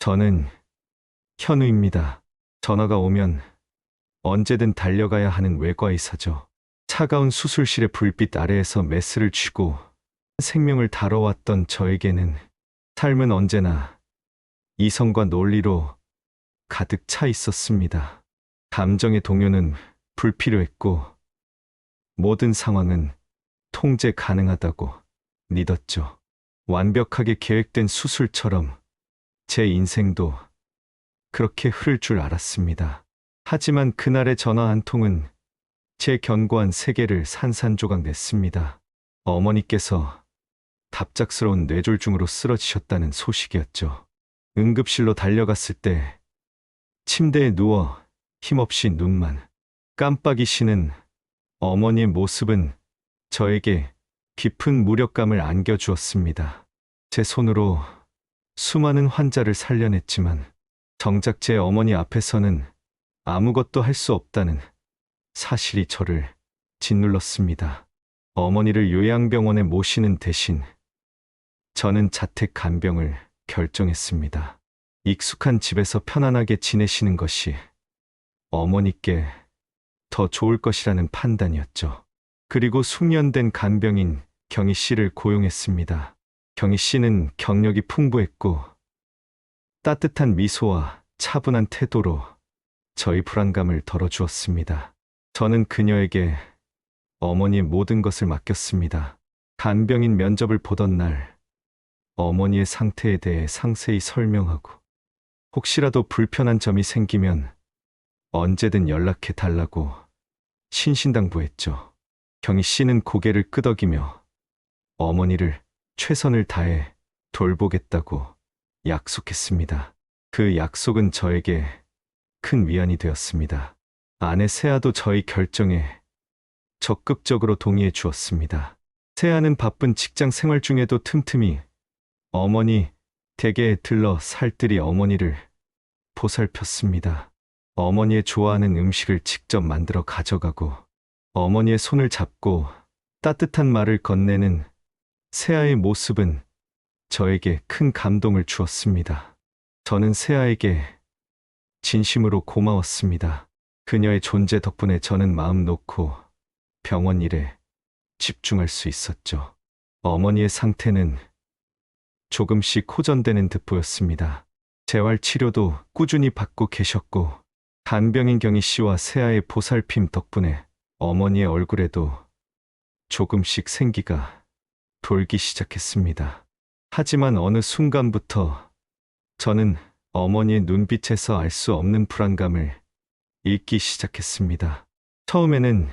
저는 현우입니다. 전화가 오면 언제든 달려가야 하는 외과의사죠. 차가운 수술실의 불빛 아래에서 메스를 쥐고 생명을 다뤄왔던 저에게는 삶은 언제나 이성과 논리로 가득 차 있었습니다. 감정의 동요는 불필요했고 모든 상황은 통제 가능하다고 믿었죠. 완벽하게 계획된 수술처럼 제 인생도 그렇게 흐를 줄 알았습니다. 하지만 그날의 전화 한 통은 제 견고한 세계를 산산조각 냈습니다. 어머니께서 갑작스러운 뇌졸중으로 쓰러지셨다는 소식이었죠. 응급실로 달려갔을 때 침대에 누워 힘없이 눈만 깜빡이시는 어머니의 모습은 저에게 깊은 무력감을 안겨주었습니다. 제 손으로 수많은 환자를 살려냈지만 정작 제 어머니 앞에서는 아무것도 할 수 없다는 사실이 저를 짓눌렀습니다. 어머니를 요양병원에 모시는 대신 저는 자택 간병을 결정했습니다. 익숙한 집에서 편안하게 지내시는 것이 어머니께 더 좋을 것이라는 판단이었죠. 그리고 숙련된 간병인 경희 씨를 고용했습니다. 경희 씨는 경력이 풍부했고 따뜻한 미소와 차분한 태도로 저희 불안감을 덜어주었습니다. 저는 그녀에게 어머니의 모든 것을 맡겼습니다. 간병인 면접을 보던 날 어머니의 상태에 대해 상세히 설명하고 혹시라도 불편한 점이 생기면 언제든 연락해 달라고 신신당부했죠. 경희 씨는 고개를 끄덕이며 어머니를 최선을 다해 돌보겠다고 약속했습니다. 그 약속은 저에게 큰 위안이 되었습니다. 아내 세아도 저희 결정에 적극적으로 동의해 주었습니다. 세아는 바쁜 직장 생활 중에도 틈틈이 어머니 댁에 들러 살뜰히 어머니를 보살폈습니다. 어머니의 좋아하는 음식을 직접 만들어 가져가고 어머니의 손을 잡고 따뜻한 말을 건네는 세아의 모습은 저에게 큰 감동을 주었습니다. 저는 세아에게 진심으로 고마웠습니다. 그녀의 존재 덕분에 저는 마음 놓고 병원 일에 집중할 수 있었죠. 어머니의 상태는 조금씩 호전되는 듯 보였습니다. 재활 치료도 꾸준히 받고 계셨고 간병인 경희 씨와 세아의 보살핌 덕분에 어머니의 얼굴에도 조금씩 생기가 돌기 시작했습니다. 하지만 어느 순간부터 저는 어머니의 눈빛에서 알 수 없는 불안감을 읽기 시작했습니다. 처음에는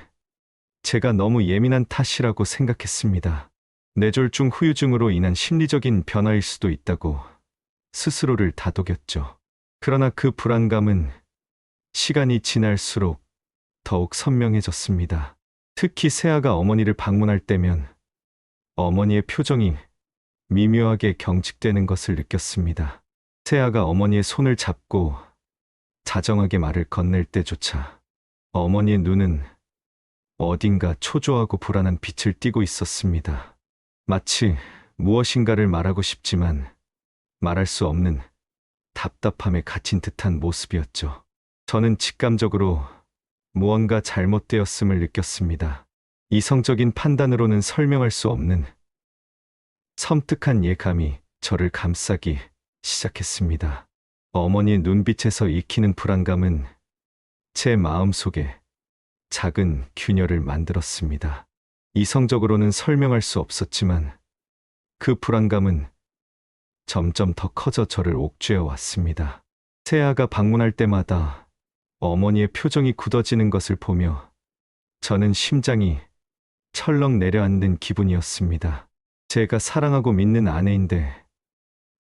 제가 너무 예민한 탓이라고 생각했습니다. 뇌졸중 후유증으로 인한 심리적인 변화일 수도 있다고 스스로를 다독였죠. 그러나 그 불안감은 시간이 지날수록 더욱 선명해졌습니다. 특히 세아가 어머니를 방문할 때면 어머니의 표정이 미묘하게 경직되는 것을 느꼈습니다. 세아가 어머니의 손을 잡고 다정하게 말을 건넬 때조차 어머니의 눈은 어딘가 초조하고 불안한 빛을 띠고 있었습니다. 마치 무엇인가를 말하고 싶지만 말할 수 없는 답답함에 갇힌 듯한 모습이었죠. 저는 직감적으로 무언가 잘못되었음을 느꼈습니다. 이성적인 판단으로는 설명할 수 없는 섬뜩한 예감이 저를 감싸기 시작했습니다. 어머니의 눈빛에서 익히는 불안감은 제 마음속에 작은 균열을 만들었습니다. 이성적으로는 설명할 수 없었지만 그 불안감은 점점 더 커져 저를 옥죄어 왔습니다. 세아가 방문할 때마다 어머니의 표정이 굳어지는 것을 보며 저는 심장이 철렁 내려앉는 기분이었습니다. 제가 사랑하고 믿는 아내인데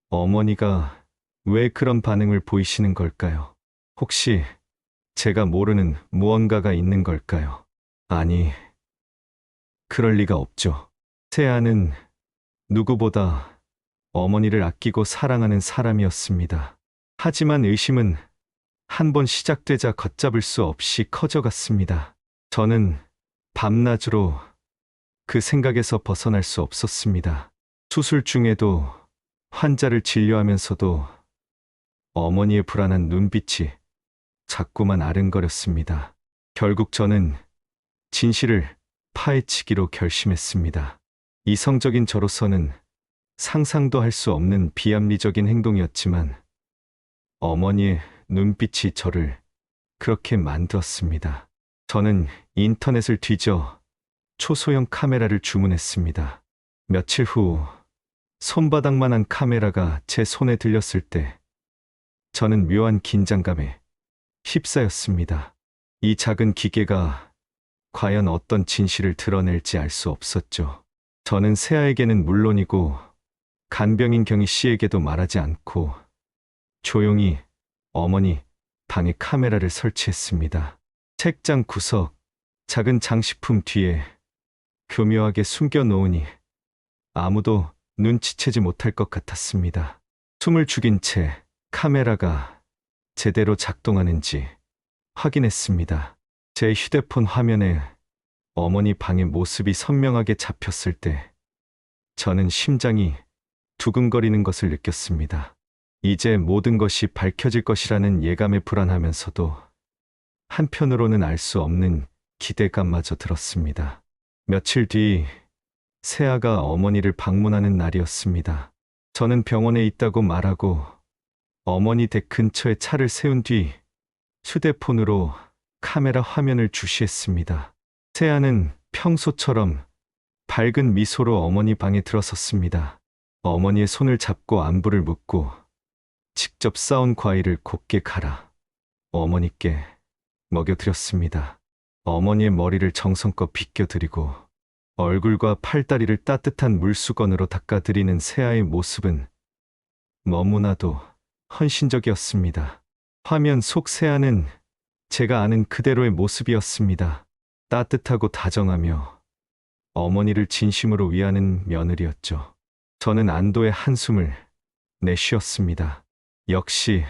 어머니가 왜 그런 반응을 보이시는 걸까요? 혹시 제가 모르는 무언가가 있는 걸까요? 아니, 그럴 리가 없죠. 세아는 누구보다 어머니를 아끼고 사랑하는 사람이었습니다. 하지만 의심은 한 번 시작되자 걷잡을 수 없이 커져갔습니다. 저는 밤낮으로 그 생각에서 벗어날 수 없었습니다. 수술 중에도 환자를 진료하면서도 어머니의 불안한 눈빛이 자꾸만 아른거렸습니다. 결국 저는 진실을 파헤치기로 결심했습니다. 이성적인 저로서는 상상도 할 수 없는 비합리적인 행동이었지만 어머니의 눈빛이 저를 그렇게 만들었습니다. 저는 인터넷을 뒤져 초소형 카메라를 주문했습니다. 며칠 후 손바닥만한 카메라가 제 손에 들렸을 때 저는 묘한 긴장감에 휩싸였습니다. 이 작은 기계가 과연 어떤 진실을 드러낼지 알 수 없었죠. 저는 세아에게는 물론이고 간병인 경희 씨에게도 말하지 않고 조용히 어머니 방에 카메라를 설치했습니다. 책장 구석, 작은 장식품 뒤에 교묘하게 숨겨놓으니 아무도 눈치채지 못할 것 같았습니다. 숨을 죽인 채 카메라가 제대로 작동하는지 확인했습니다. 제 휴대폰 화면에 어머니 방의 모습이 선명하게 잡혔을 때 저는 심장이 두근거리는 것을 느꼈습니다. 이제 모든 것이 밝혀질 것이라는 예감에 불안하면서도 한편으로는 알 수 없는 기대감마저 들었습니다. 며칠 뒤 세아가 어머니를 방문하는 날이었습니다. 저는 병원에 있다고 말하고 어머니 댁 근처에 차를 세운 뒤 휴대폰으로 카메라 화면을 주시했습니다. 세아는 평소처럼 밝은 미소로 어머니 방에 들어섰습니다. 어머니의 손을 잡고 안부를 묻고 직접 싸온 과일을 곱게 갈아 어머니께 먹여드렸습니다. 어머니의 머리를 정성껏 빗겨드리고 얼굴과 팔다리를 따뜻한 물수건으로 닦아드리는 세아의 모습은 너무나도 헌신적이었습니다. 화면 속 세아는 제가 아는 그대로의 모습이었습니다. 따뜻하고 다정하며 어머니를 진심으로 위하는 며느리였죠. 저는 안도의 한숨을 내쉬었습니다. 역시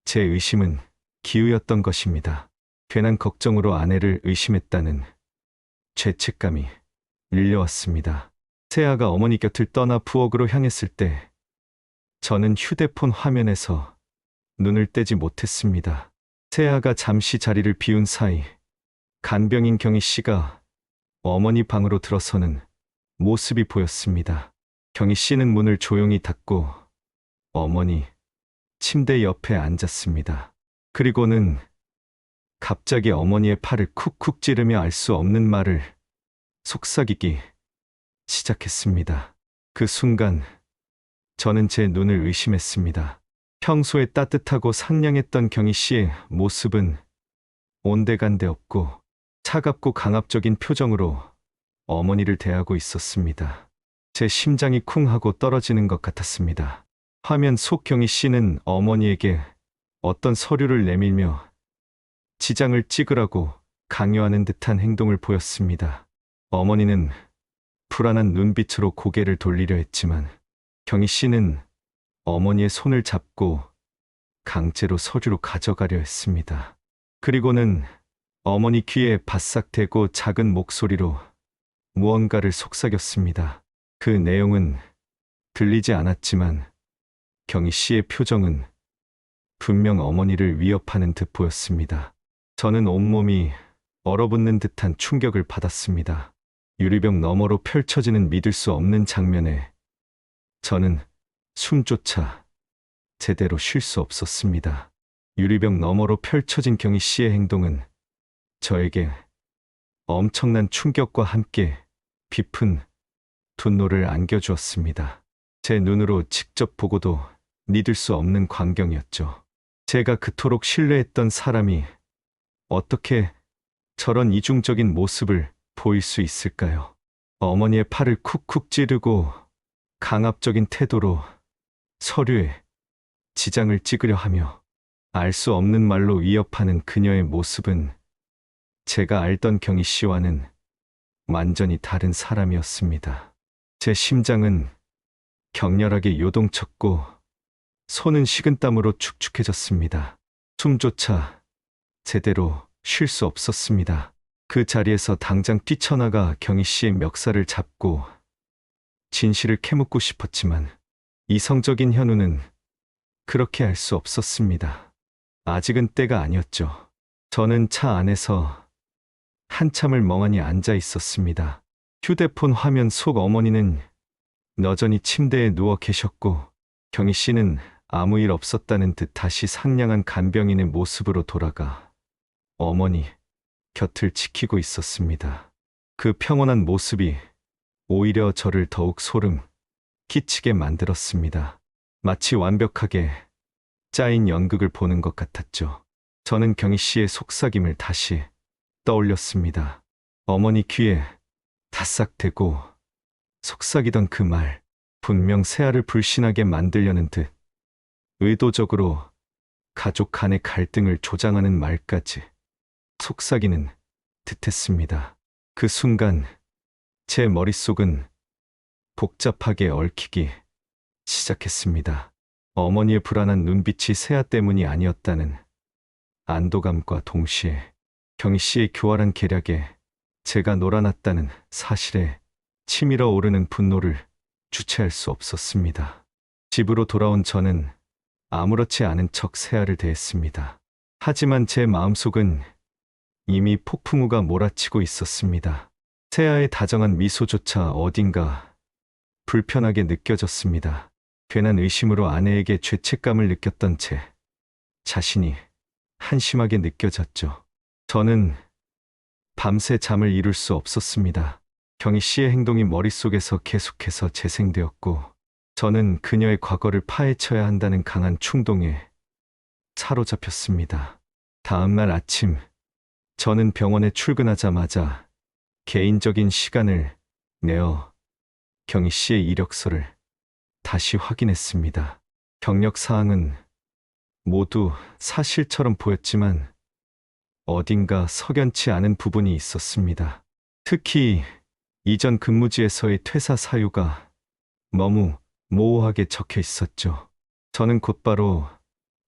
제 의심은 기우였던 것입니다. 괜한 걱정으로 아내를 의심했다는 죄책감이 밀려왔습니다. 세아가 어머니 곁을 떠나 부엌으로 향했을 때 저는 휴대폰 화면에서 눈을 떼지 못했습니다. 세아가 잠시 자리를 비운 사이 간병인 경희 씨가 어머니 방으로 들어서는 모습이 보였습니다. 경희 씨는 문을 조용히 닫고 어머니 침대 옆에 앉았습니다. 그리고는 갑자기 어머니의 팔을 쿡쿡 찌르며 알 수 없는 말을 속삭이기 시작했습니다. 그 순간 저는 제 눈을 의심했습니다. 평소에 따뜻하고 상냥했던 경희 씨의 모습은 온데간데 없고 차갑고 강압적인 표정으로 어머니를 대하고 있었습니다. 제 심장이 쿵 하고 떨어지는 것 같았습니다. 화면 속 경희 씨는 어머니에게 어떤 서류를 내밀며 지장을 찍으라고 강요하는 듯한 행동을 보였습니다. 어머니는 불안한 눈빛으로 고개를 돌리려 했지만 경희 씨는 어머니의 손을 잡고 강제로 서류로 가져가려 했습니다. 그리고는 어머니 귀에 바싹 대고 작은 목소리로 무언가를 속삭였습니다. 그 내용은 들리지 않았지만 경희 씨의 표정은 분명 어머니를 위협하는 듯 보였습니다. 저는 온몸이 얼어붙는 듯한 충격을 받았습니다. 유리병 너머로 펼쳐지는 믿을 수 없는 장면에 저는 숨조차 제대로 쉴 수 없었습니다. 유리병 너머로 펼쳐진 경희 씨의 행동은 저에게 엄청난 충격과 함께 깊은 분노를 안겨주었습니다. 제 눈으로 직접 보고도 믿을 수 없는 광경이었죠. 제가 그토록 신뢰했던 사람이 어떻게 저런 이중적인 모습을 보일 수 있을까요? 어머니의 팔을 쿡쿡 찌르고 강압적인 태도로 서류에 지장을 찍으려 하며 알 수 없는 말로 위협하는 그녀의 모습은 제가 알던 경희 씨와는 완전히 다른 사람이었습니다. 제 심장은 격렬하게 요동쳤고 손은 식은땀으로 축축해졌습니다. 숨조차 제대로 쉴 수 없었습니다. 그 자리에서 당장 뛰쳐나가 경희 씨의 멱살을 잡고 진실을 캐묻고 싶었지만 이성적인 현우는 그렇게 할 수 없었습니다. 아직은 때가 아니었죠. 저는 차 안에서 한참을 멍하니 앉아 있었습니다. 휴대폰 화면 속 어머니는 여전히 침대에 누워 계셨고, 경희 씨는 아무 일 없었다는 듯 다시 상냥한 간병인의 모습으로 돌아가 어머니 곁을 지키고 있었습니다. 그 평온한 모습이 오히려 저를 더욱 소름 끼치게 만들었습니다. 마치 완벽하게 짜인 연극을 보는 것 같았죠. 저는 경희 씨의 속삭임을 다시 떠올렸습니다. 어머니 귀에 다싹대고 속삭이던 그 말, 분명 새아를 불신하게 만들려는 듯 의도적으로 가족 간의 갈등을 조장하는 말까지 속삭이는 듯했습니다. 그 순간 제 머릿속은 복잡하게 얽히기 시작했습니다. 어머니의 불안한 눈빛이 새아 때문이 아니었다는 안도감과 동시에 경희 씨의 교활한 계략에 제가 놀아났다는 사실에 치밀어 오르는 분노를 주체할 수 없었습니다. 집으로 돌아온 저는 아무렇지 않은 척 새아를 대했습니다. 하지만 제 마음속은 이미 폭풍우가 몰아치고 있었습니다. 새아의 다정한 미소조차 어딘가 불편하게 느껴졌습니다. 괜한 의심으로 아내에게 죄책감을 느꼈던 제 자신이 한심하게 느껴졌죠. 저는 밤새 잠을 이룰 수 없었습니다. 경희 씨의 행동이 머릿속에서 계속해서 재생되었고, 저는 그녀의 과거를 파헤쳐야 한다는 강한 충동에 사로잡혔습니다. 다음 날 아침, 저는 병원에 출근하자마자 개인적인 시간을 내어 경희 씨의 이력서를 다시 확인했습니다. 경력 사항은 모두 사실처럼 보였지만 어딘가 석연치 않은 부분이 있었습니다. 특히 이전 근무지에서의 퇴사 사유가 너무 모호하게 적혀 있었죠. 저는 곧바로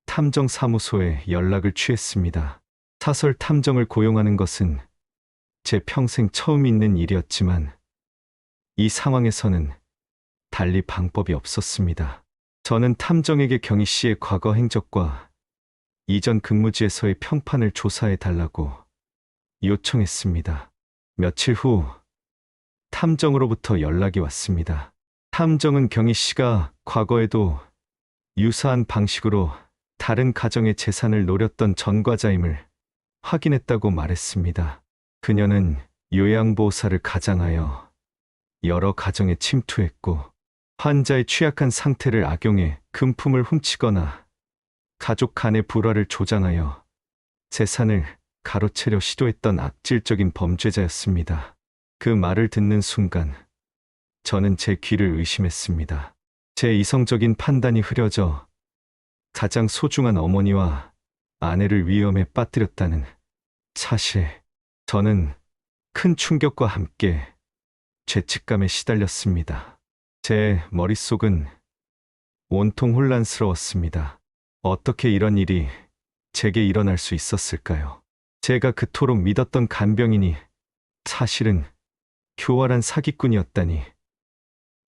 탐정사무소에 연락을 취했습니다. 사설 탐정을 고용하는 것은 제 평생 처음 있는 일이었지만 이 상황에서는 달리 방법이 없었습니다. 저는 탐정에게 경희 씨의 과거 행적과 이전 근무지에서의 평판을 조사해 달라고 요청했습니다. 며칠 후 탐정으로부터 연락이 왔습니다. 탐정은 경희 씨가 과거에도 유사한 방식으로 다른 가정의 재산을 노렸던 전과자임을 확인했다고 말했습니다. 그녀는 요양보호사를 가장하여 여러 가정에 침투했고, 환자의 취약한 상태를 악용해 금품을 훔치거나 가족 간의 불화를 조장하여 재산을 가로채려 시도했던 악질적인 범죄자였습니다. 그 말을 듣는 순간 저는 제 귀를 의심했습니다. 제 이성적인 판단이 흐려져 가장 소중한 어머니와 아내를 위험에 빠뜨렸다는 사실에 저는 큰 충격과 함께 죄책감에 시달렸습니다. 제 머릿속은 온통 혼란스러웠습니다. 어떻게 이런 일이 제게 일어날 수 있었을까요? 제가 그토록 믿었던 간병인이 사실은 교활한 사기꾼이었다니.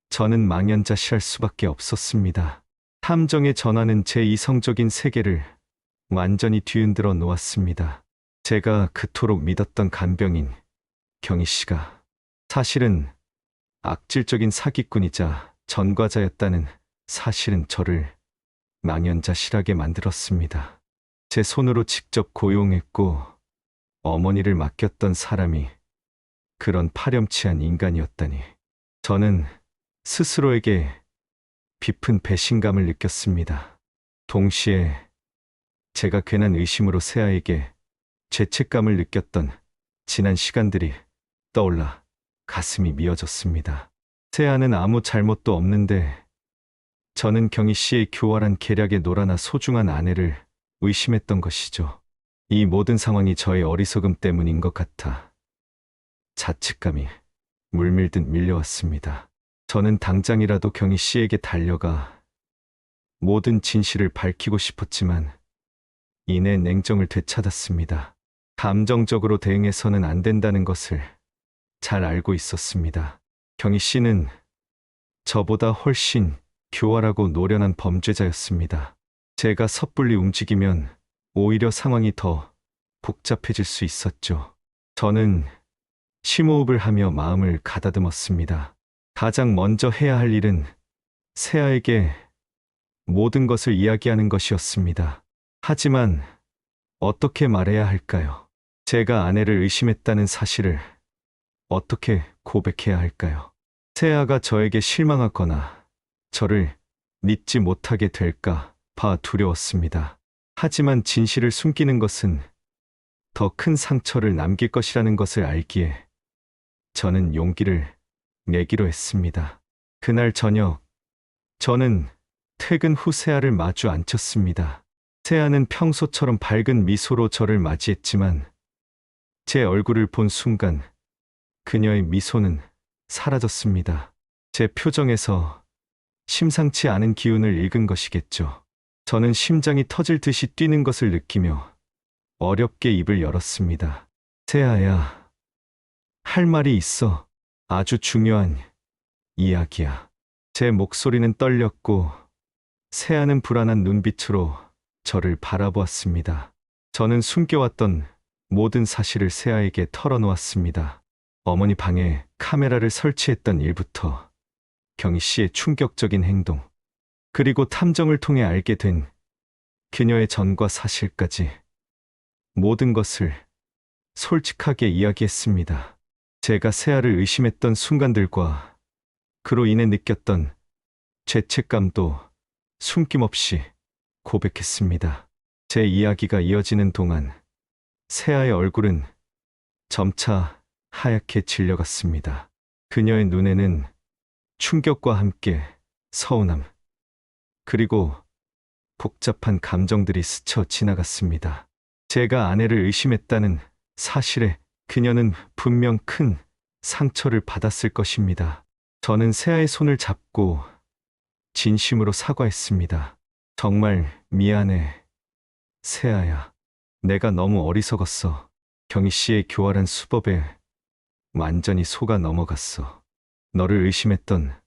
저는 망연자실할 수밖에 없었습니다. 탐정의 전화는 제 이성적인 세계를 완전히 뒤흔들어 놓았습니다. 제가 그토록 믿었던 간병인 경희 씨가 사실은 악질적인 사기꾼이자 전과자였다는 사실은 저를 망연자실하게 만들었습니다. 제 손으로 직접 고용했고 어머니를 맡겼던 사람이 그런 파렴치한 인간이었다니. 저는 스스로에게 깊은 배신감을 느꼈습니다. 동시에 제가 괜한 의심으로 새아에게 죄책감을 느꼈던 지난 시간들이 떠올라 가슴이 미어졌습니다. 새아는 아무 잘못도 없는데 저는 경희 씨의 교활한 계략에 놀아나 소중한 아내를 의심했던 것이죠. 이 모든 상황이 저의 어리석음 때문인 것 같아 자책감이 물밀듯 밀려왔습니다. 저는 당장이라도 경희 씨에게 달려가 모든 진실을 밝히고 싶었지만 이내 냉정을 되찾았습니다. 감정적으로 대응해서는 안 된다는 것을 잘 알고 있었습니다. 경희 씨는 저보다 훨씬 교활하고 노련한 범죄자였습니다. 제가 섣불리 움직이면 오히려 상황이 더 복잡해질 수 있었죠. 저는 심호흡을 하며 마음을 가다듬었습니다. 가장 먼저 해야 할 일은 세아에게 모든 것을 이야기하는 것이었습니다. 하지만 어떻게 말해야 할까요? 제가 아내를 의심했다는 사실을 어떻게 고백해야 할까요? 세아가 저에게 실망하거나 저를 믿지 못하게 될까 봐 두려웠습니다. 하지만 진실을 숨기는 것은 더 큰 상처를 남길 것이라는 것을 알기에 저는 용기를 내기로 했습니다. 그날 저녁, 저는 퇴근 후 세아를 마주 앉혔습니다. 세아는 평소처럼 밝은 미소로 저를 맞이했지만 제 얼굴을 본 순간 그녀의 미소는 사라졌습니다. 제 표정에서 심상치 않은 기운을 읽은 것이겠죠. 저는 심장이 터질 듯이 뛰는 것을 느끼며 어렵게 입을 열었습니다. 세아야, 할 말이 있어. 아주 중요한 이야기야. 제 목소리는 떨렸고 세아는 불안한 눈빛으로 저를 바라보았습니다. 저는 숨겨왔던 모든 사실을 세아에게 털어놓았습니다. 어머니 방에 카메라를 설치했던 일부터 경희 씨의 충격적인 행동, 그리고 탐정을 통해 알게 된 그녀의 전과 사실까지 모든 것을 솔직하게 이야기했습니다. 제가 세아를 의심했던 순간들과 그로 인해 느꼈던 죄책감도 숨김없이 고백했습니다. 제 이야기가 이어지는 동안 세아의 얼굴은 점차 하얗게 질려갔습니다. 그녀의 눈에는 충격과 함께 서운함, 그리고 복잡한 감정들이 스쳐 지나갔습니다. 제가 아내를 의심했다는 사실에 그녀는 분명 큰 상처를 받았을 것입니다. 저는 세아의 손을 잡고 진심으로 사과했습니다. 정말 미안해, 세아야. 내가 너무 어리석었어. 경희 씨의 교활한 수법에 완전히 속아 넘어갔어. 너를 의심했던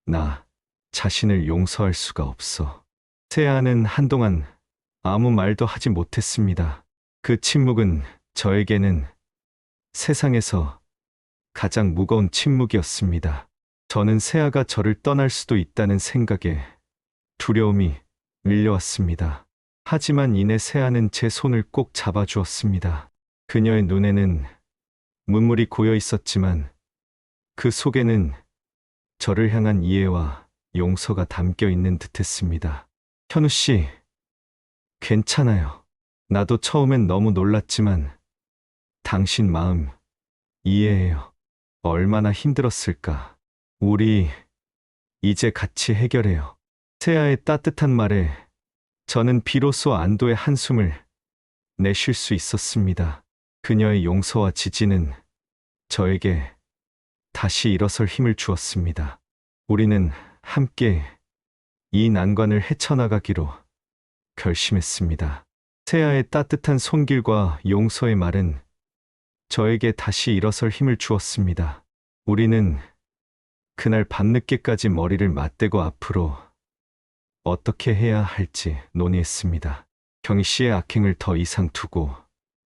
나 자신을 용서할 수가 없어. 세아는 한동안 아무 말도 하지 못했습니다. 그 침묵은 저에게는 세상에서 가장 무거운 침묵이었습니다. 저는 세아가 저를 떠날 수도 있다는 생각에 두려움이 밀려왔습니다. 하지만 이내 세아는 제 손을 꼭 잡아주었습니다. 그녀의 눈에는 눈물이 고여 있었지만 그 속에는 저를 향한 이해와 용서가 담겨 있는 듯했습니다. 현우 씨, 괜찮아요. 나도 처음엔 너무 놀랐지만 당신 마음 이해해요. 얼마나 힘들었을까. 우리 이제 같이 해결해요. 세아의 따뜻한 말에 저는 비로소 안도의 한숨을 내쉴 수 있었습니다. 그녀의 용서와 지지는 저에게 다시 일어설 힘을 주었습니다. 우리는 함께 이 난관을 헤쳐나가기로 결심했습니다. 세아의 따뜻한 손길과 용서의 말은 저에게 다시 일어설 힘을 주었습니다. 우리는 그날 밤늦게까지 머리를 맞대고 앞으로 어떻게 해야 할지 논의했습니다. 경희 씨의 악행을 더 이상 두고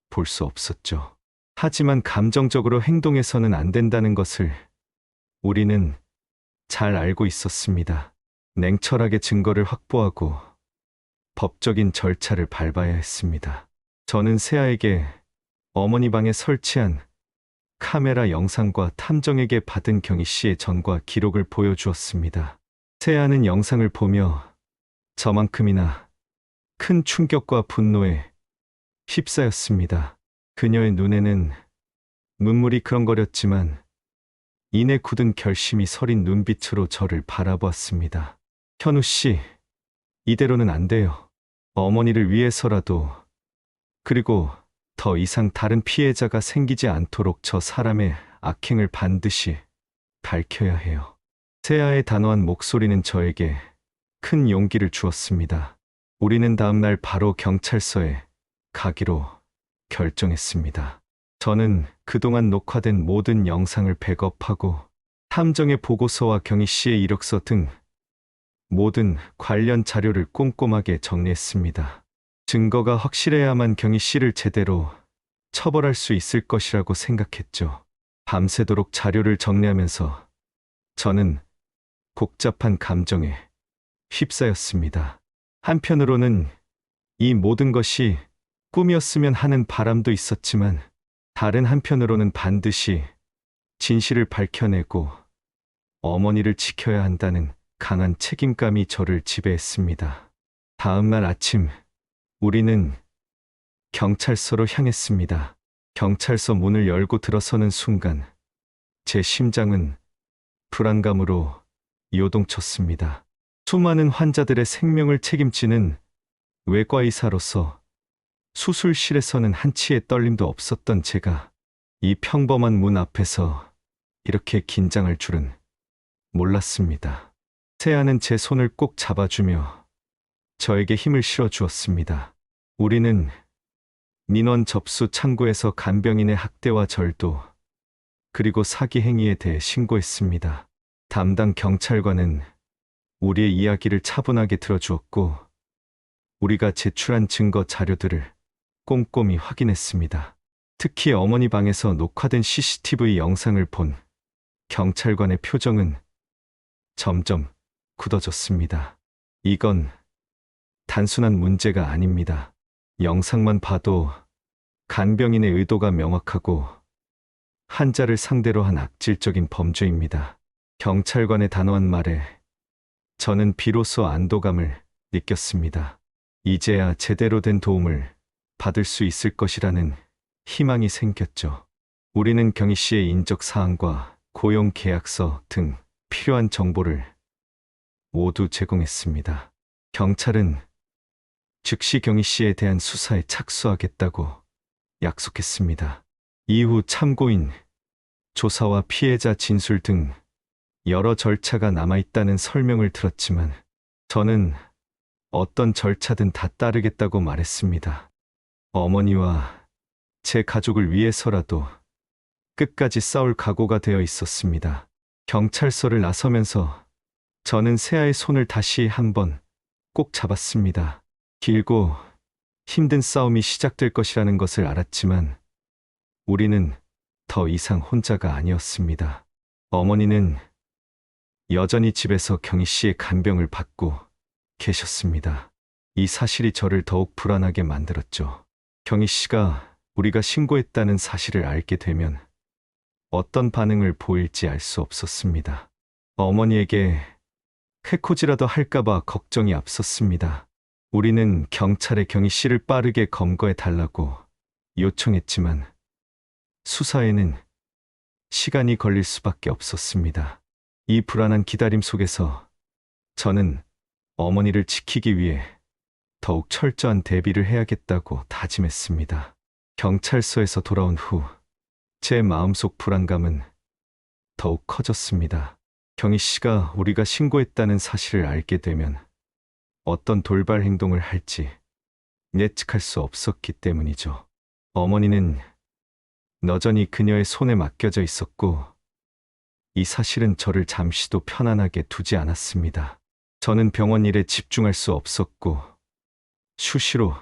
볼 수 없었죠. 하지만 감정적으로 행동해서는 안 된다는 것을 우리는 잘 알고 있었습니다. 냉철하게 증거를 확보하고 법적인 절차를 밟아야 했습니다. 저는 세아에게 어머니 방에 설치한 카메라 영상과 탐정에게 받은 경희 씨의 전과 기록을 보여주었습니다. 세아는 영상을 보며 저만큼이나 큰 충격과 분노에 휩싸였습니다. 그녀의 눈에는 눈물이 그렁거렸지만 이내 굳은 결심이 서린 눈빛으로 저를 바라보았습니다. 현우 씨, 이대로는 안 돼요. 어머니를 위해서라도, 그리고 더 이상 다른 피해자가 생기지 않도록 저 사람의 악행을 반드시 밝혀야 해요. 세아의 단호한 목소리는 저에게 큰 용기를 주었습니다. 우리는 다음 날 바로 경찰서에 가기로 결정했습니다. 저는 그동안 녹화된 모든 영상을 백업하고 탐정의 보고서와 경희 씨의 이력서 등 모든 관련 자료를 꼼꼼하게 정리했습니다. 증거가 확실해야만 경희 씨를 제대로 처벌할 수 있을 것이라고 생각했죠. 밤새도록 자료를 정리하면서 저는 복잡한 감정에 휩싸였습니다. 한편으로는 이 모든 것이 꿈이었으면 하는 바람도 있었지만, 다른 한편으로는 반드시 진실을 밝혀내고 어머니를 지켜야 한다는 강한 책임감이 저를 지배했습니다. 다음 날 아침, 우리는 경찰서로 향했습니다. 경찰서 문을 열고 들어서는 순간 제 심장은 불안감으로 요동쳤습니다. 수많은 환자들의 생명을 책임지는 외과의사로서 수술실에서는 한치의 떨림도 없었던 제가 이 평범한 문 앞에서 이렇게 긴장할 줄은 몰랐습니다. 세아는 제 손을 꼭 잡아주며 저에게 힘을 실어주었습니다. 우리는 민원 접수 창구에서 간병인의 학대와 절도, 그리고 사기 행위에 대해 신고했습니다. 담당 경찰관은 우리의 이야기를 차분하게 들어주었고, 우리가 제출한 증거 자료들을 꼼꼼히 확인했습니다. 특히 어머니 방에서 녹화된 CCTV 영상을 본 경찰관의 표정은 점점 굳어졌습니다. 이건 단순한 문제가 아닙니다. 영상만 봐도 간병인의 의도가 명확하고 환자를 상대로 한 악질적인 범죄입니다. 경찰관의 단호한 말에 저는 비로소 안도감을 느꼈습니다. 이제야 제대로 된 도움을 받을 수 있을 것이라는 희망이 생겼죠. 우리는 경희 씨의 인적 사항과 고용 계약서 등 필요한 정보를 모두 제공했습니다. 경찰은 즉시 경희 씨에 대한 수사에 착수하겠다고 약속했습니다. 이후 참고인 조사와 피해자 진술 등 여러 절차가 남아있다는 설명을 들었지만, 저는 어떤 절차든 다 따르겠다고 말했습니다. 어머니와 제 가족을 위해서라도 끝까지 싸울 각오가 되어 있었습니다. 경찰서를 나서면서 저는 세아의 손을 다시 한번 꼭 잡았습니다. 길고 힘든 싸움이 시작될 것이라는 것을 알았지만 우리는 더 이상 혼자가 아니었습니다. 어머니는 여전히 집에서 경희 씨의 간병을 받고 계셨습니다. 이 사실이 저를 더욱 불안하게 만들었죠. 경희 씨가 우리가 신고했다는 사실을 알게 되면 어떤 반응을 보일지 알 수 없었습니다. 어머니에게 해코지라도 할까봐 걱정이 앞섰습니다. 우리는 경찰에 경희 씨를 빠르게 검거해 달라고 요청했지만 수사에는 시간이 걸릴 수밖에 없었습니다. 이 불안한 기다림 속에서 저는 어머니를 지키기 위해 더욱 철저한 대비를 해야겠다고 다짐했습니다. 경찰서에서 돌아온 후 제 마음속 불안감은 더욱 커졌습니다. 경희 씨가 우리가 신고했다는 사실을 알게 되면 어떤 돌발 행동을 할지 예측할 수 없었기 때문이죠. 어머니는 여전히 그녀의 손에 맡겨져 있었고, 이 사실은 저를 잠시도 편안하게 두지 않았습니다. 저는 병원 일에 집중할 수 없었고, 수시로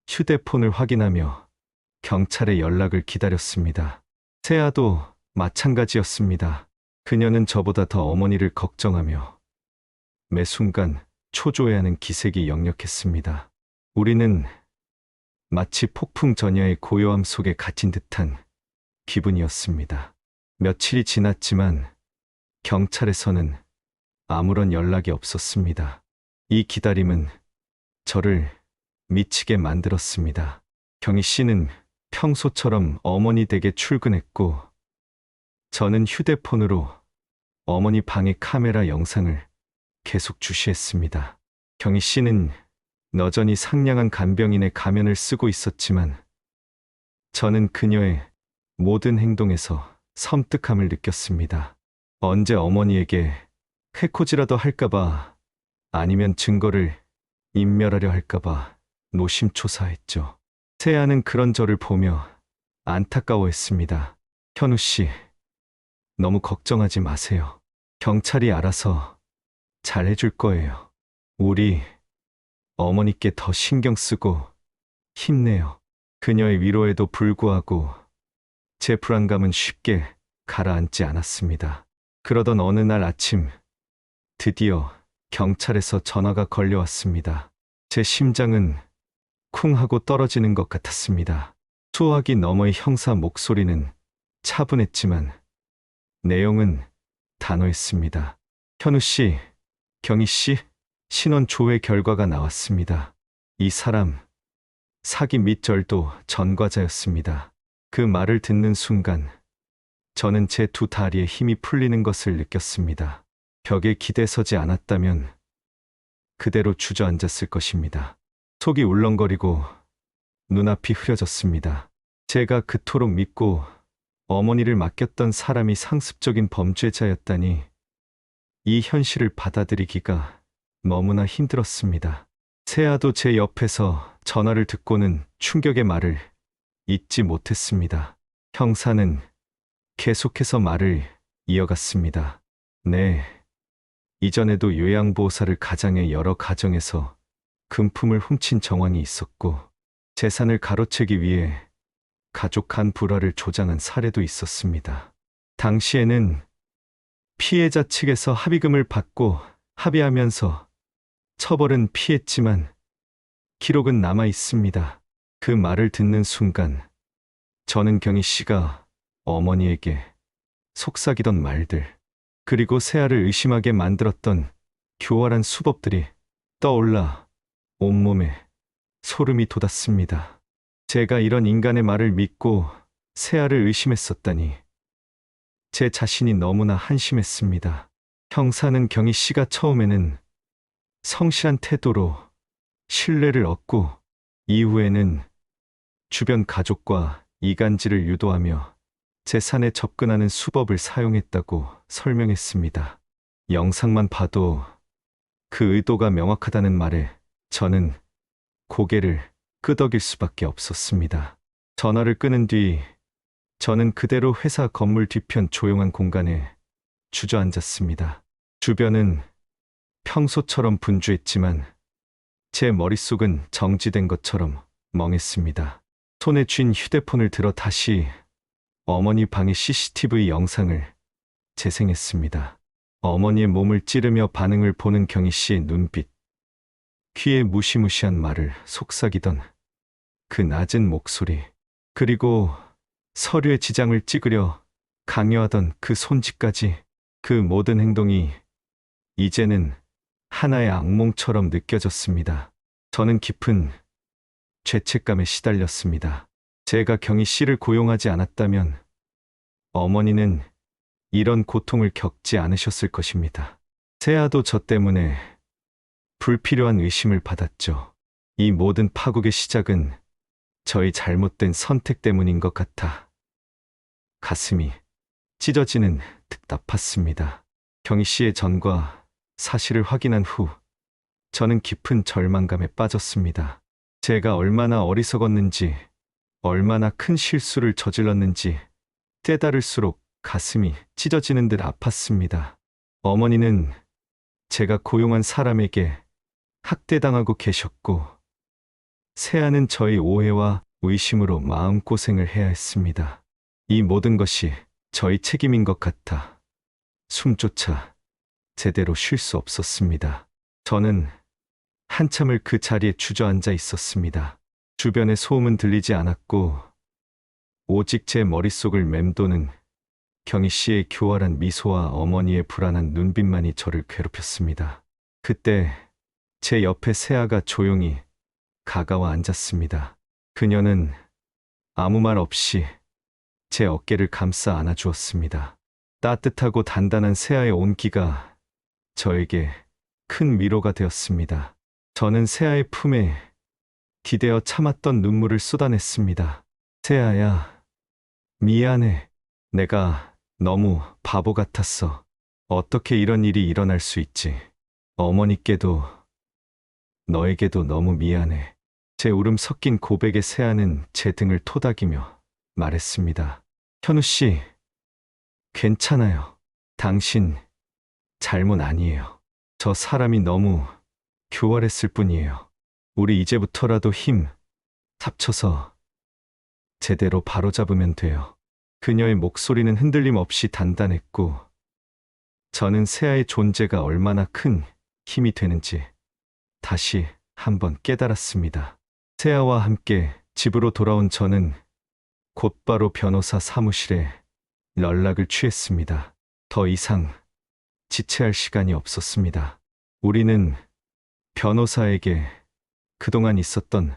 휴대폰을 확인하며 경찰의 연락을 기다렸습니다. 세아도 마찬가지였습니다. 그녀는 저보다 더 어머니를 걱정하며 매 순간 초조해하는 기색이 역력했습니다. 우리는 마치 폭풍 전야의 고요함 속에 갇힌 듯한 기분이었습니다. 며칠이 지났지만 경찰에서는 아무런 연락이 없었습니다. 이 기다림은 저를 미치게 만들었습니다. 경희 씨는 평소처럼 어머니 댁에 출근했고, 저는 휴대폰으로 어머니 방의 카메라 영상을 계속 주시했습니다. 경희 씨는 여전히 상냥한 간병인의 가면을 쓰고 있었지만 저는 그녀의 모든 행동에서 섬뜩함을 느꼈습니다. 언제 어머니에게 해코지라도 할까봐, 아니면 증거를 인멸하려 할까봐 노심초사했죠. 세아는 그런 저를 보며 안타까워했습니다. 현우 씨, 너무 걱정하지 마세요. 경찰이 알아서 잘 해줄 거예요. 우리 어머니께 더 신경 쓰고 힘내요. 그녀의 위로에도 불구하고 제 불안감은 쉽게 가라앉지 않았습니다. 그러던 어느 날 아침, 드디어 경찰에서 전화가 걸려왔습니다. 제 심장은 쿵 하고 떨어지는 것 같았습니다. 수화기 너머의 형사 목소리는 차분했지만 내용은 단호했습니다. 현우 씨, 경희 씨, 신원 조회 결과가 나왔습니다. 이 사람 사기 및 절도 전과자였습니다. 그 말을 듣는 순간 저는 제 두 다리에 힘이 풀리는 것을 느꼈습니다. 벽에 기대서지 않았다면 그대로 주저앉았을 것입니다. 속이 울렁거리고 눈앞이 흐려졌습니다. 제가 그토록 믿고 어머니를 맡겼던 사람이 상습적인 범죄자였다니 이 현실을 받아들이기가 너무나 힘들었습니다. 세아도 제 옆에서 전화를 듣고는 충격의 말을 잊지 못했습니다. 형사는 계속해서 말을 이어갔습니다. 네, 이전에도 요양보호사를 가장의 여러 가정에서 금품을 훔친 정황이 있었고 재산을 가로채기 위해 가족 간 불화를 조장한 사례도 있었습니다. 당시에는 피해자 측에서 합의금을 받고 합의하면서 처벌은 피했지만 기록은 남아 있습니다. 그 말을 듣는 순간 저는 경희 씨가 어머니에게 속삭이던 말들, 그리고 세아를 의심하게 만들었던 교활한 수법들이 떠올라 온몸에 소름이 돋았습니다. 제가 이런 인간의 말을 믿고 세아를 의심했었다니 제 자신이 너무나 한심했습니다. 형사는 경희 씨가 처음에는 성실한 태도로 신뢰를 얻고 이후에는 주변 가족과 이간질을 유도하며 재산에 접근하는 수법을 사용했다고 설명했습니다. 영상만 봐도 그 의도가 명확하다는 말에 저는 고개를 끄덕일 수밖에 없었습니다. 전화를 끊은 뒤 저는 그대로 회사 건물 뒤편 조용한 공간에 주저앉았습니다. 주변은 평소처럼 분주했지만 제 머릿속은 정지된 것처럼 멍했습니다. 손에 쥔 휴대폰을 들어 다시 어머니 방의 CCTV 영상을 재생했습니다. 어머니의 몸을 찌르며 반응을 보는 경희 씨의 눈빛, 귀에 무시무시한 말을 속삭이던 그 낮은 목소리, 그리고 서류에 지장을 찍으려 강요하던 그 손짓까지, 그 모든 행동이 이제는 하나의 악몽처럼 느껴졌습니다. 저는 깊은 죄책감에 시달렸습니다. 제가 경희 씨를 고용하지 않았다면 어머니는 이런 고통을 겪지 않으셨을 것입니다. 세아도 저 때문에 불필요한 의심을 받았죠. 이 모든 파국의 시작은 저희 잘못된 선택 때문인 것 같아 가슴이 찢어지는 듯 아팠습니다. 경희 씨의 전과 사실을 확인한 후 저는 깊은 절망감에 빠졌습니다. 제가 얼마나 어리석었는지, 얼마나 큰 실수를 저질렀는지 깨달을수록 가슴이 찢어지는 듯 아팠습니다. 어머니는 제가 고용한 사람에게 학대당하고 계셨고, 세아는 저의 오해와 의심으로 마음고생을 해야 했습니다. 이 모든 것이 저희 책임인 것 같아 숨조차 제대로 쉴 수 없었습니다. 저는 한참을 그 자리에 주저앉아 있었습니다. 주변의 소음은 들리지 않았고 오직 제 머릿속을 맴도는 경희 씨의 교활한 미소와 어머니의 불안한 눈빛만이 저를 괴롭혔습니다. 그때 제 옆에 세아가 조용히 가까워 앉았습니다. 그녀는 아무 말 없이 제 어깨를 감싸 안아주었습니다. 따뜻하고 단단한 세아의 온기가 저에게 큰 위로가 되었습니다. 저는 세아의 품에 기대어 참았던 눈물을 쏟아냈습니다. 세아야, 미안해. 내가 너무 바보 같았어. 어떻게 이런 일이 일어날 수 있지? 어머니께도 너에게도 너무 미안해. 제 울음 섞인 고백에 세아는 제 등을 토닥이며 말했습니다. 현우 씨, 괜찮아요. 당신 잘못 아니에요. 저 사람이 너무 교활했을 뿐이에요. 우리 이제부터라도 힘 합쳐서 제대로 바로잡으면 돼요. 그녀의 목소리는 흔들림 없이 단단했고, 저는 세아의 존재가 얼마나 큰 힘이 되는지 다시 한번 깨달았습니다. 세아와 함께 집으로 돌아온 저는 곧바로 변호사 사무실에 연락을 취했습니다. 더 이상 지체할 시간이 없었습니다. 우리는 변호사에게 그동안 있었던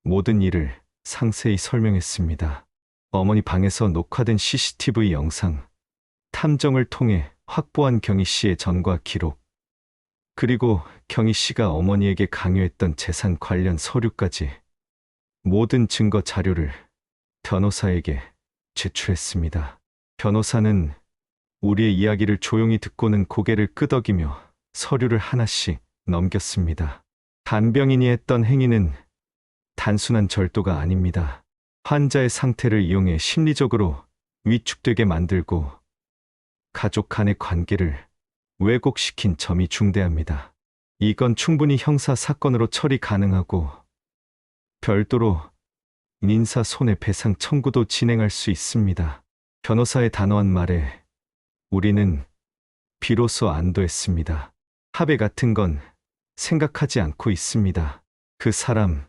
모든 일을 상세히 설명했습니다. 어머니 방에서 녹화된 CCTV 영상, 탐정을 통해 확보한 경희 씨의 전과 기록, 그리고 경희 씨가 어머니에게 강요했던 재산 관련 서류까지 모든 증거 자료를 변호사에게 제출했습니다. 변호사는 우리의 이야기를 조용히 듣고는 고개를 끄덕이며 서류를 하나씩 넘겼습니다. 간병인이 했던 행위는 단순한 절도가 아닙니다. 환자의 상태를 이용해 심리적으로 위축되게 만들고 가족 간의 관계를 왜곡시킨 점이 중대합니다. 이건 충분히 형사 사건으로 처리 가능하고 별도로 민사 손해배상 청구도 진행할 수 있습니다. 변호사의 단호한 말에 우리는 비로소 안도했습니다. 합의 같은 건 생각하지 않고 있습니다. 그 사람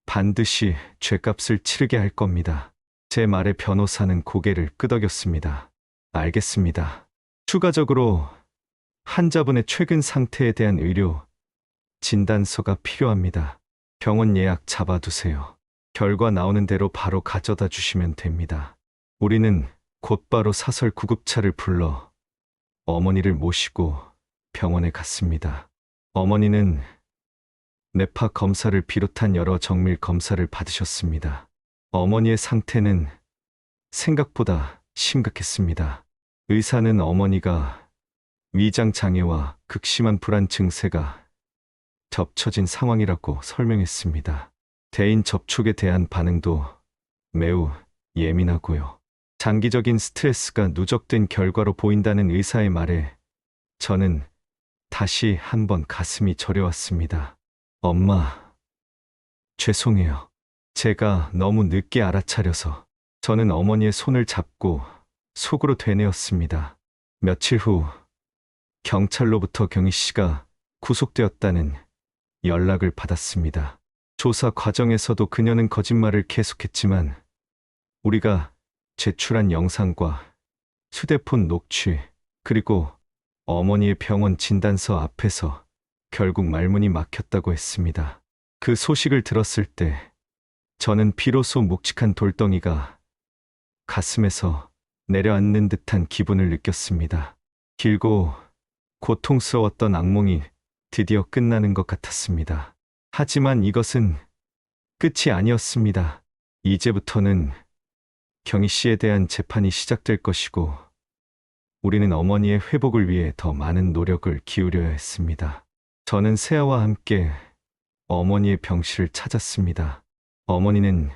반드시 죗값을 치르게 할 겁니다. 제 말에 변호사는 고개를 끄덕였습니다. 알겠습니다. 추가적으로 환자분의 최근 상태에 대한 의료 진단서가 필요합니다. 병원 예약 잡아두세요. 결과 나오는 대로 바로 가져다 주시면 됩니다. 우리는 곧바로 사설 구급차를 불러 어머니를 모시고 병원에 갔습니다. 어머니는 뇌파 검사를 비롯한 여러 정밀 검사를 받으셨습니다. 어머니의 상태는 생각보다 심각했습니다. 의사는 어머니가 위장 장애와 극심한 불안 증세가 겹쳐진 상황이라고 설명했습니다. 대인 접촉에 대한 반응도 매우 예민하고요. 장기적인 스트레스가 누적된 결과로 보인다는 의사의 말에 저는 다시 한번 가슴이 저려왔습니다. 엄마, 죄송해요. 제가 너무 늦게 알아차려서. 저는 어머니의 손을 잡고 속으로 되뇌었습니다. 며칠 후 경찰로부터 경희 씨가 구속되었다는 연락을 받았습니다. 조사 과정에서도 그녀는 거짓말을 계속했지만 우리가 제출한 영상과 휴대폰 녹취, 그리고 어머니의 병원 진단서 앞에서 결국 말문이 막혔다고 했습니다. 그 소식을 들었을 때 저는 비로소 묵직한 돌덩이가 가슴에서 내려앉는 듯한 기분을 느꼈습니다. 길고 고통스러웠던 악몽이 드디어 끝나는 것 같았습니다. 하지만 이것은 끝이 아니었습니다. 이제부터는 경희 씨에 대한 재판이 시작될 것이고 우리는 어머니의 회복을 위해 더 많은 노력을 기울여야 했습니다. 저는 세아와 함께 어머니의 병실을 찾았습니다. 어머니는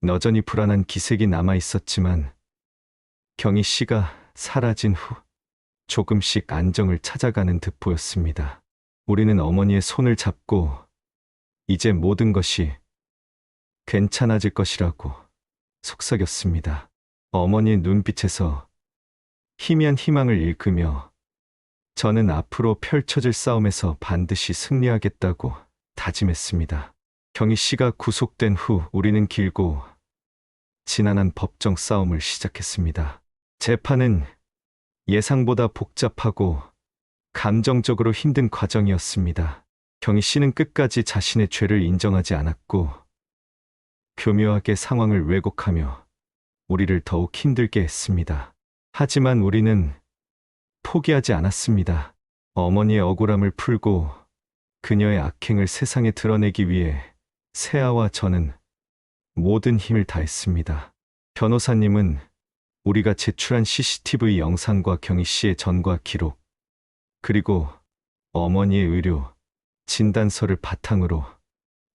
여전히 불안한 기색이 남아 있었지만 경희 씨가 사라진 후 조금씩 안정을 찾아가는 듯 보였습니다. 우리는 어머니의 손을 잡고 이제 모든 것이 괜찮아질 것이라고 속삭였습니다. 어머니의 눈빛에서 희미한 희망을 읽으며 저는 앞으로 펼쳐질 싸움에서 반드시 승리하겠다고 다짐했습니다. 경희 씨가 구속된 후 우리는 길고 지난한 법정 싸움을 시작했습니다. 재판은 예상보다 복잡하고 감정적으로 힘든 과정이었습니다. 경희 씨는 끝까지 자신의 죄를 인정하지 않았고 교묘하게 상황을 왜곡하며 우리를 더욱 힘들게 했습니다. 하지만 우리는 포기하지 않았습니다. 어머니의 억울함을 풀고 그녀의 악행을 세상에 드러내기 위해 세아와 저는 모든 힘을 다했습니다. 변호사님은 우리가 제출한 CCTV 영상과 경희 씨의 전과 기록, 그리고 어머니의 의료 진단서를 바탕으로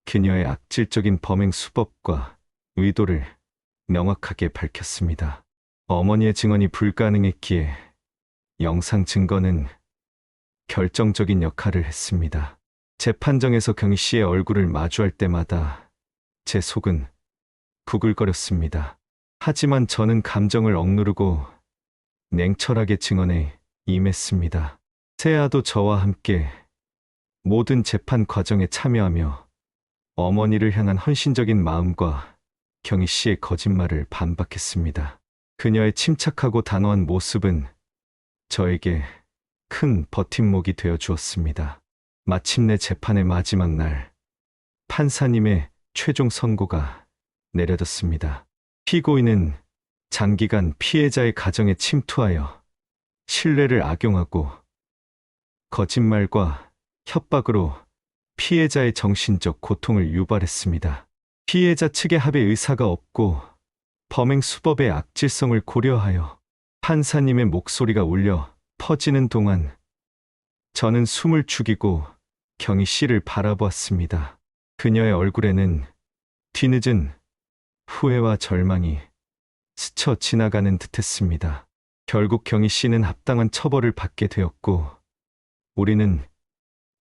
그녀의 악질적인 범행 수법과 의도를 명확하게 밝혔습니다. 어머니의 증언이 불가능했기에 영상 증거는 결정적인 역할을 했습니다. 재판정에서 경희 씨의 얼굴을 마주할 때마다 제 속은 부글거렸습니다. 하지만 저는 감정을 억누르고 냉철하게 증언에 임했습니다. 세아도 저와 함께 모든 재판 과정에 참여하며 어머니를 향한 헌신적인 마음과 경희 씨의 거짓말을 반박했습니다. 그녀의 침착하고 단호한 모습은 저에게 큰 버팀목이 되어 주었습니다. 마침내 재판의 마지막 날, 판사님의 최종 선고가 내려졌습니다. 피고인은 장기간 피해자의 가정에 침투하여 신뢰를 악용하고 거짓말과 협박으로 피해자의 정신적 고통을 유발했습니다. 피해자 측의 합의 의사가 없고 범행 수법의 악질성을 고려하여 판사님의 목소리가 울려 퍼지는 동안 저는 숨을 죽이고 경희 씨를 바라보았습니다. 그녀의 얼굴에는 뒤늦은 후회와 절망이 스쳐 지나가는 듯했습니다. 결국 경희 씨는 합당한 처벌을 받게 되었고 우리는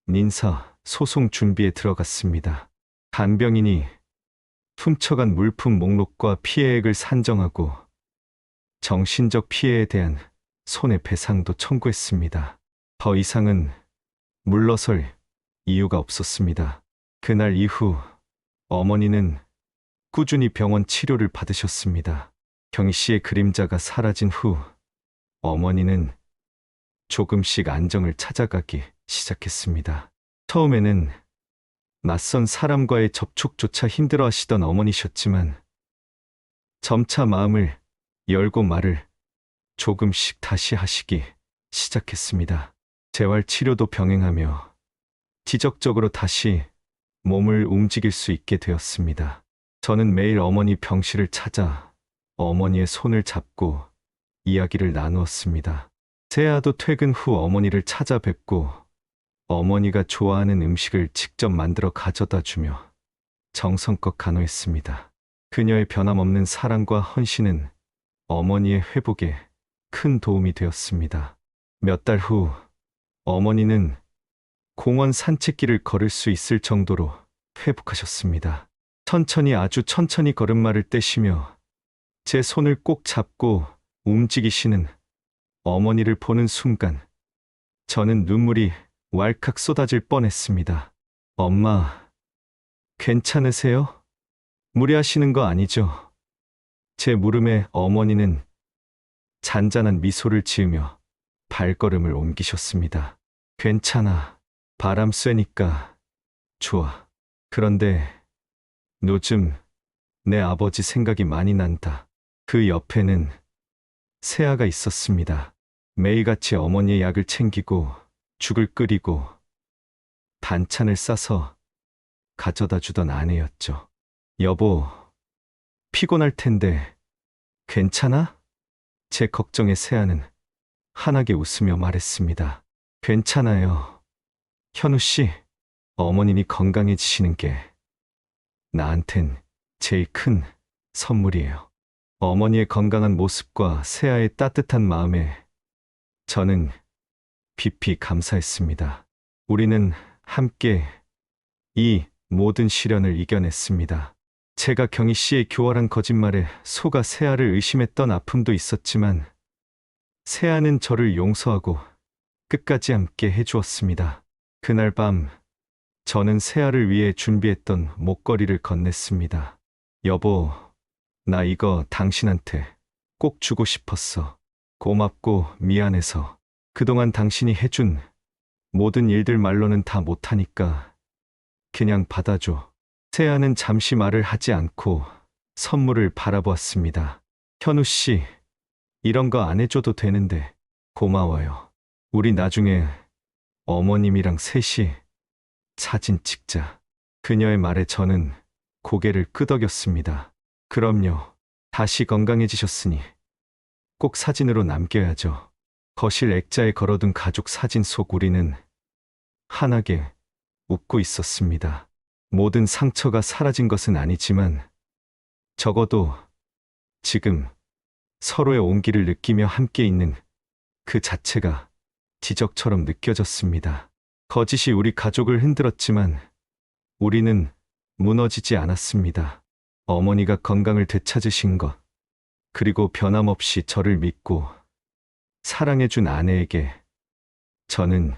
민사 소송 준비에 들어갔습니다. 간병인이 훔쳐간 물품 목록과 피해액을 산정하고 정신적 피해에 대한 손해배상도 청구했습니다. 더 이상은 물러설 이유가 없었습니다. 그날 이후 어머니는 꾸준히 병원 치료를 받으셨습니다. 경희 씨의 그림자가 사라진 후 어머니는 조금씩 안정을 찾아가기 시작했습니다. 처음에는 낯선 사람과의 접촉조차 힘들어하시던 어머니셨지만 점차 마음을 열고 말을 조금씩 다시 하시기 시작했습니다. 재활 치료도 병행하며 지적적으로 다시 몸을 움직일 수 있게 되었습니다. 저는 매일 어머니 병실을 찾아 어머니의 손을 잡고 이야기를 나누었습니다. 세아도 퇴근 후 어머니를 찾아뵙고 어머니가 좋아하는 음식을 직접 만들어 가져다 주며 정성껏 간호했습니다. 그녀의 변함없는 사랑과 헌신은 어머니의 회복에 큰 도움이 되었습니다. 몇 달 후 어머니는 공원 산책길을 걸을 수 있을 정도로 회복하셨습니다. 천천히 아주 천천히 걸음마를 떼시며 제 손을 꼭 잡고 움직이시는 어머니를 보는 순간 저는 눈물이 왈칵 쏟아질 뻔했습니다. 엄마, 괜찮으세요? 무리하시는 거 아니죠? 제 물음에 어머니는 잔잔한 미소를 지으며 발걸음을 옮기셨습니다. 괜찮아. 바람 쐬니까 좋아. 그런데 요즘 내 아버지 생각이 많이 난다. 그 옆에는 세아가 있었습니다. 매일같이 어머니의 약을 챙기고 죽을 끓이고 반찬을 싸서 가져다 주던 아내였죠. 여보, 피곤할 텐데 괜찮아? 제 걱정에 세아는 환하게 웃으며 말했습니다. 괜찮아요. 현우 씨, 어머님이 건강해지시는 게 나한텐 제일 큰 선물이에요. 어머니의 건강한 모습과 세아의 따뜻한 마음에 저는 깊이 감사했습니다. 우리는 함께 이 모든 시련을 이겨냈습니다. 제가 경희 씨의 교활한 거짓말에 속아 세아를 의심했던 아픔도 있었지만 세아는 저를 용서하고 끝까지 함께 해주었습니다. 그날 밤 저는 세아를 위해 준비했던 목걸이를 건넸습니다. 여보, 나 이거 당신한테 꼭 주고 싶었어. 고맙고 미안해서 그동안 당신이 해준 모든 일들 말로는 다 못하니까 그냥 받아줘. 세아는 잠시 말을 하지 않고 선물을 바라보았습니다. 현우 씨, 이런 거 안 해줘도 되는데 고마워요. 우리 나중에 어머님이랑 셋이 사진 찍자. 그녀의 말에 저는 고개를 끄덕였습니다. 그럼요. 다시 건강해지셨으니 꼭 사진으로 남겨야죠. 거실 액자에 걸어둔 가족 사진 속 우리는 환하게 웃고 있었습니다. 모든 상처가 사라진 것은 아니지만 적어도 지금 서로의 온기를 느끼며 함께 있는 그 자체가 지적처럼 느껴졌습니다. 거짓이 우리 가족을 흔들었지만 우리는 무너지지 않았습니다. 어머니가 건강을 되찾으신 것, 그리고 변함없이 저를 믿고 사랑해준 아내에게 저는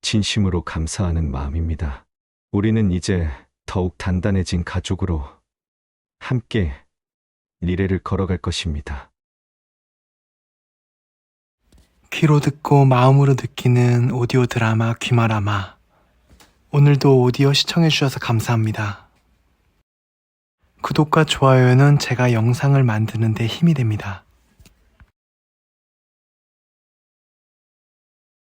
진심으로 감사하는 마음입니다. 우리는 이제 더욱 단단해진 가족으로 함께 미래를 걸어갈 것입니다. 귀로 듣고 마음으로 느끼는 오디오 드라마 귀마라마. 오늘도 오디오 시청해주셔서 감사합니다. 구독과 좋아요는 제가 영상을 만드는 데 힘이 됩니다.